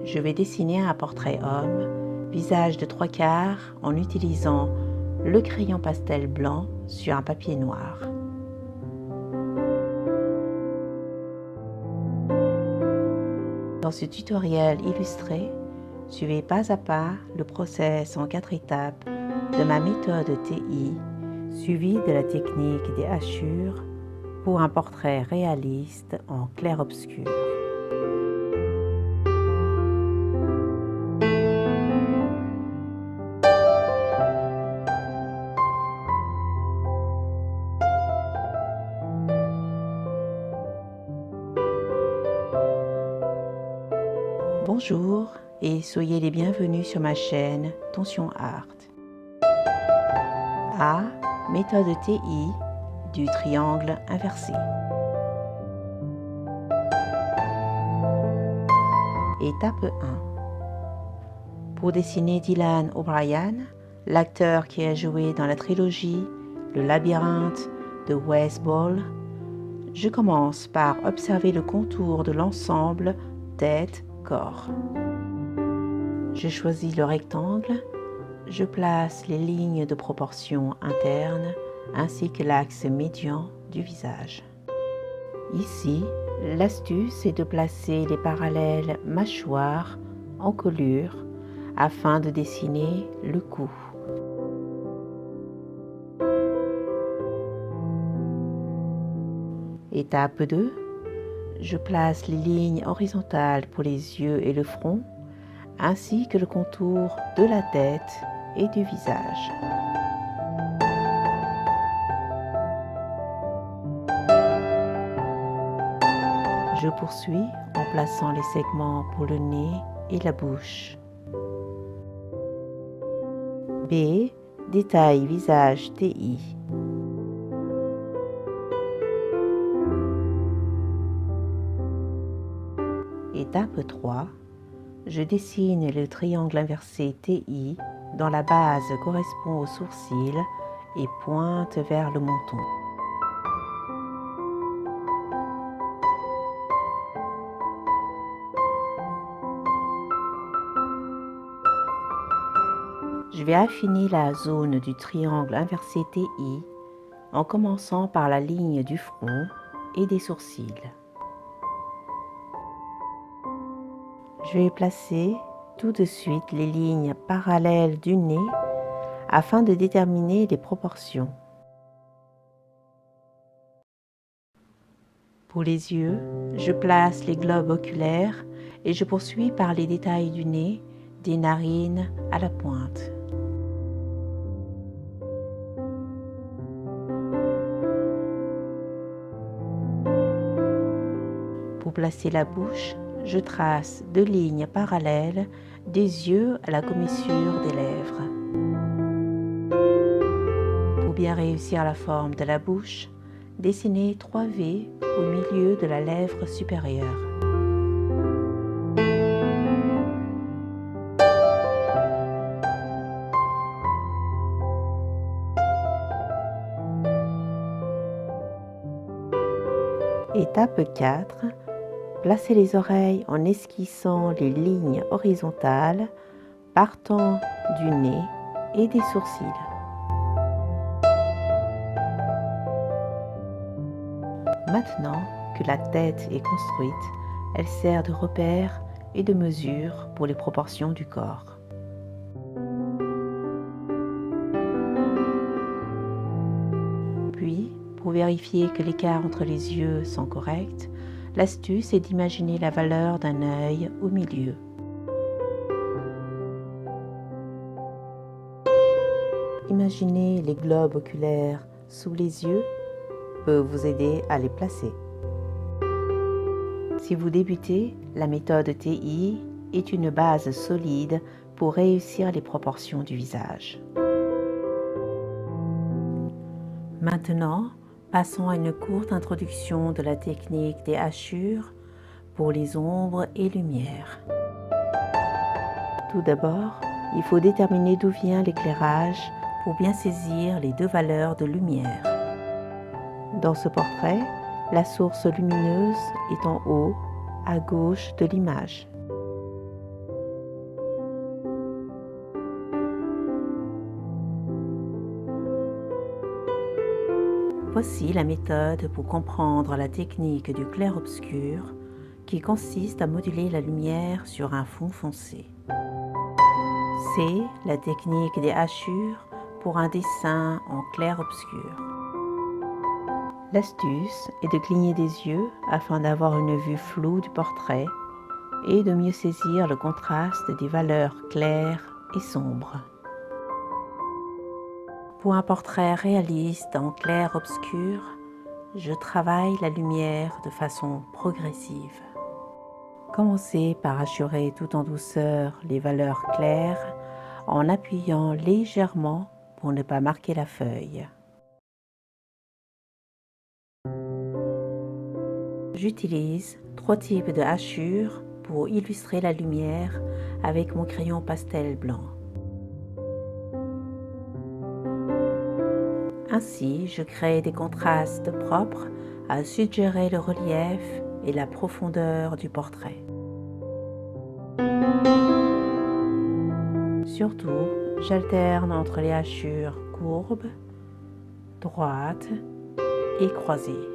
je vais dessiner un portrait homme, visage de 3/4 en utilisant le crayon pastel blanc sur un papier noir. Dans ce tutoriel illustré, suivez pas à pas le process en 4 étapes de ma méthode TI, suivie de la technique des hachures pour un portrait réaliste en clair-obscur. Bonjour et soyez les bienvenus sur ma chaîne Tension Art. A. Méthode TI du triangle inversé. Étape 1. Pour dessiner Dylan O'Brien, l'acteur qui a joué dans la trilogie Le labyrinthe de Wes Ball, je commence par observer le contour de l'ensemble tête-corps. Je choisis le rectangle, je place les lignes de proportion interne ainsi que l'axe médian du visage. Ici, l'astuce est de placer les parallèles mâchoire, encolure, afin de dessiner le cou. Étape 2. Je place les lignes horizontales pour les yeux et le front, ainsi que le contour de la tête et du visage. Je poursuis en plaçant les segments pour le nez et la bouche. B. Détail visage TI. Étape 3. Je dessine le triangle inversé TI dont la base correspond au sourcil et pointe vers le menton. Je vais affiner la zone du triangle inversé TI en commençant par la ligne du front et des sourcils. Je vais placer tout de suite les lignes parallèles du nez afin de déterminer les proportions. Pour les yeux, je place les globes oculaires et je poursuis par les détails du nez, des narines à la pointe. Pour placer la bouche, je trace 2 lignes parallèles des yeux à la commissure des lèvres. Pour bien réussir la forme de la bouche, dessinez 3 V au milieu de la lèvre supérieure. Étape 4. Placez les oreilles en esquissant les lignes horizontales partant du nez et des sourcils. Maintenant que la tête est construite, elle sert de repère et de mesure pour les proportions du corps. Puis, pour vérifier que l'écart entre les yeux sont corrects, l'astuce est d'imaginer la valeur d'un œil au milieu. Imaginez les globes oculaires sous les yeux peut vous aider à les placer. Si vous débutez, la méthode TI est une base solide pour réussir les proportions du visage. Maintenant, passons à une courte introduction de la technique des hachures pour les ombres et lumières. Tout d'abord, il faut déterminer d'où vient l'éclairage pour bien saisir les 2 valeurs de lumière. Dans ce portrait, la source lumineuse est en haut, à gauche de l'image. Voici la méthode pour comprendre la technique du clair-obscur qui consiste à moduler la lumière sur un fond foncé. C'est la technique des hachures pour un dessin en clair-obscur. L'astuce est de cligner des yeux afin d'avoir une vue floue du portrait et de mieux saisir le contraste des valeurs claires et sombres. Pour un portrait réaliste en clair-obscur, je travaille la lumière de façon progressive. Commencez par hachurer tout en douceur les valeurs claires en appuyant légèrement pour ne pas marquer la feuille. J'utilise 3 types de hachures pour illustrer la lumière avec mon crayon pastel blanc. Ainsi, je crée des contrastes propres à suggérer le relief et la profondeur du portrait. Surtout, j'alterne entre les hachures courbes, droites et croisées.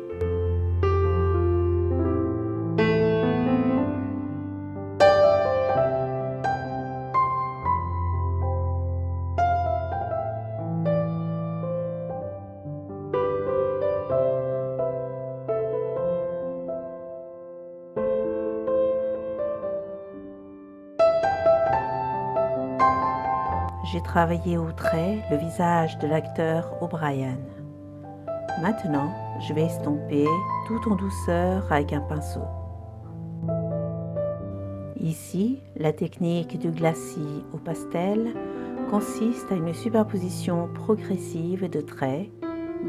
J'ai travaillé au trait le visage de l'acteur O'Brien. Maintenant, je vais estomper tout en douceur avec un pinceau. Ici, la technique du glacis au pastel consiste à une superposition progressive de traits,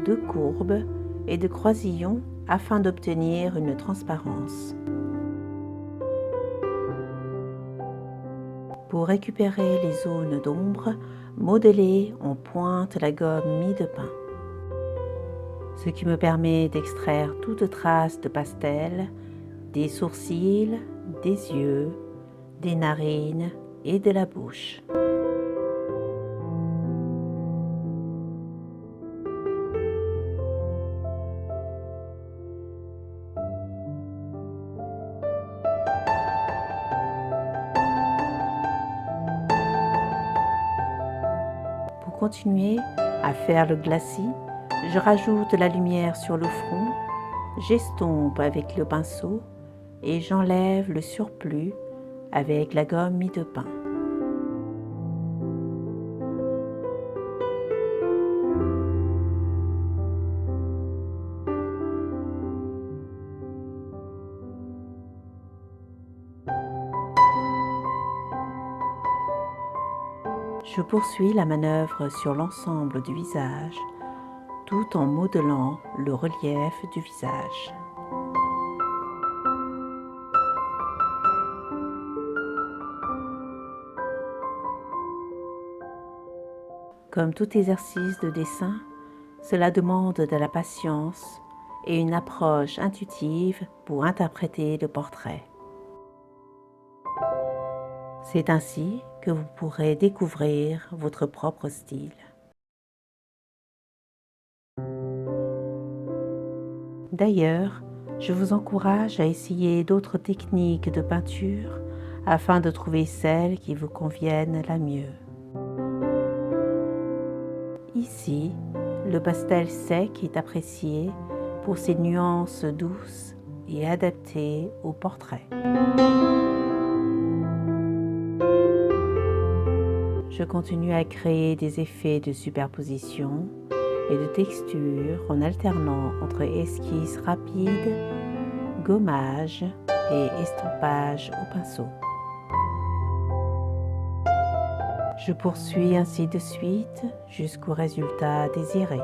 de courbes et de croisillons afin d'obtenir une transparence. Pour récupérer les zones d'ombre, modelez en pointe la gomme mie de pin, ce qui me permet d'extraire toute trace de pastel, des sourcils, des yeux, des narines et de la bouche. Pour continuer à faire le glacis, je rajoute la lumière sur le front, j'estompe avec le pinceau et j'enlève le surplus avec la gomme mie de pin. Je poursuis la manœuvre sur l'ensemble du visage tout en modelant le relief du visage. Comme tout exercice de dessin, cela demande de la patience et une approche intuitive pour interpréter le portrait. C'est ainsi que vous pourrez découvrir votre propre style. D'ailleurs, je vous encourage à essayer d'autres techniques de peinture afin de trouver celle qui vous convienne la mieux. Ici, le pastel sec est apprécié pour ses nuances douces et adaptées au portrait. Je continue à créer des effets de superposition et de texture en alternant entre esquisse rapide, gommage et estompage au pinceau. Je poursuis ainsi de suite jusqu'au résultat désiré.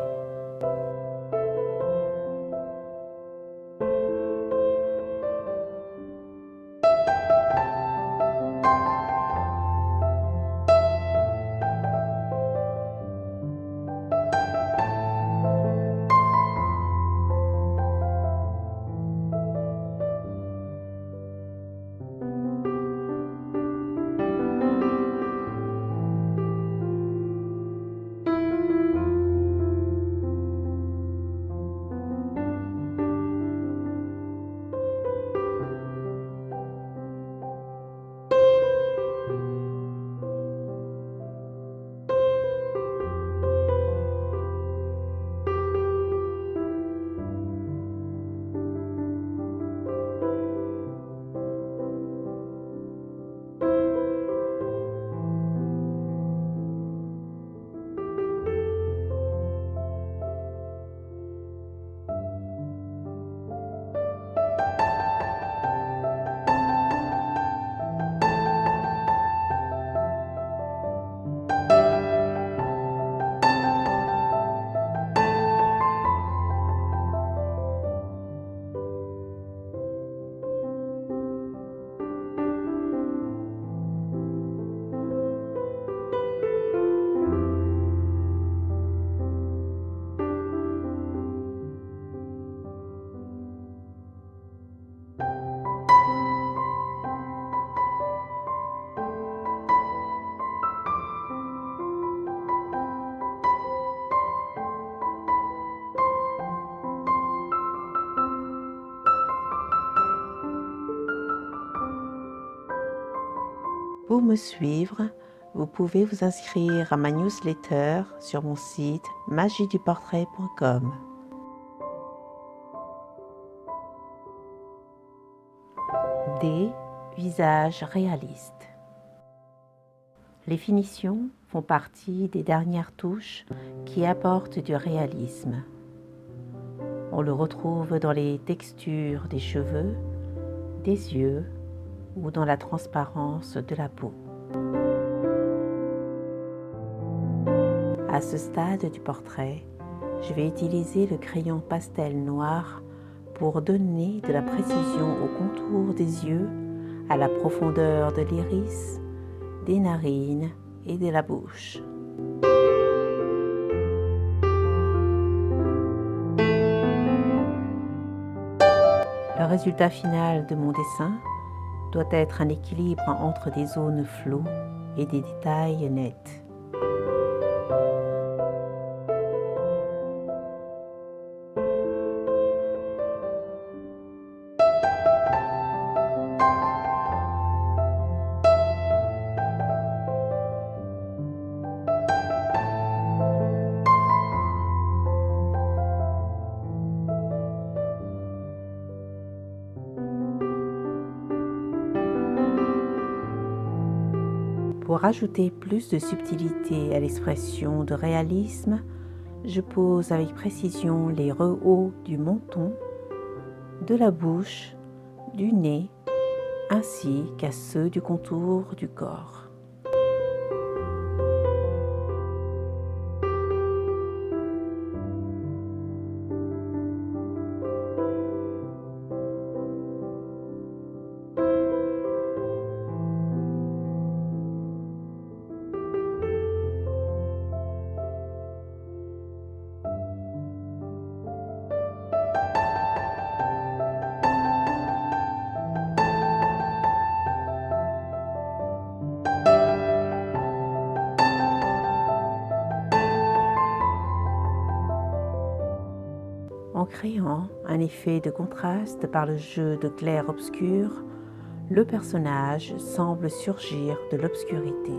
Pour me suivre, vous pouvez vous inscrire à ma newsletter sur mon site magieduportrait.com. Des visages réalistes. Les finitions font partie des dernières touches qui apportent du réalisme. On le retrouve dans les textures des cheveux, des yeux ou dans la transparence de la peau. À ce stade du portrait, je vais utiliser le crayon pastel noir pour donner de la précision au contour des yeux, à la profondeur de l'iris, des narines et de la bouche. Le résultat final de mon dessin doit être un équilibre entre des zones floues et des détails nets. Pour ajouter plus de subtilité à l'expression de réalisme, je pose avec précision les rehauts du menton, de la bouche, du nez, ainsi qu'à ceux du contour du corps. En créant un effet de contraste par le jeu de clair-obscur, le personnage semble surgir de l'obscurité.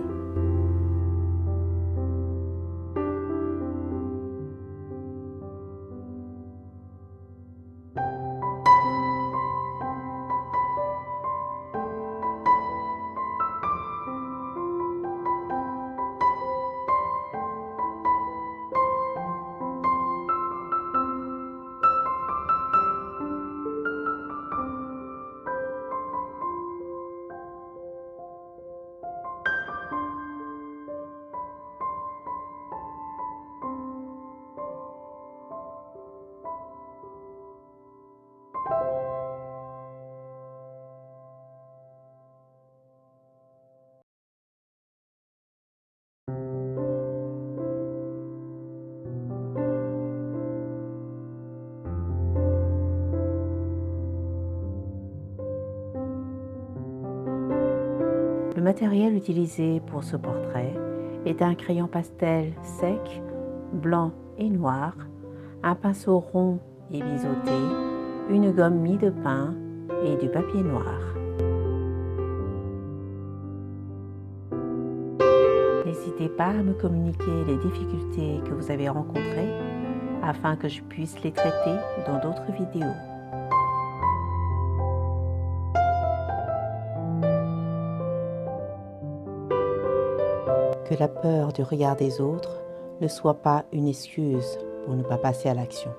Le matériel utilisé pour ce portrait est un crayon pastel sec, blanc et noir, un pinceau rond et biseauté, une gomme mie de pin et du papier noir. N'hésitez pas à me communiquer les difficultés que vous avez rencontrées afin que je puisse les traiter dans d'autres vidéos. Que la peur du regard des autres ne soit pas une excuse pour ne pas passer à l'action.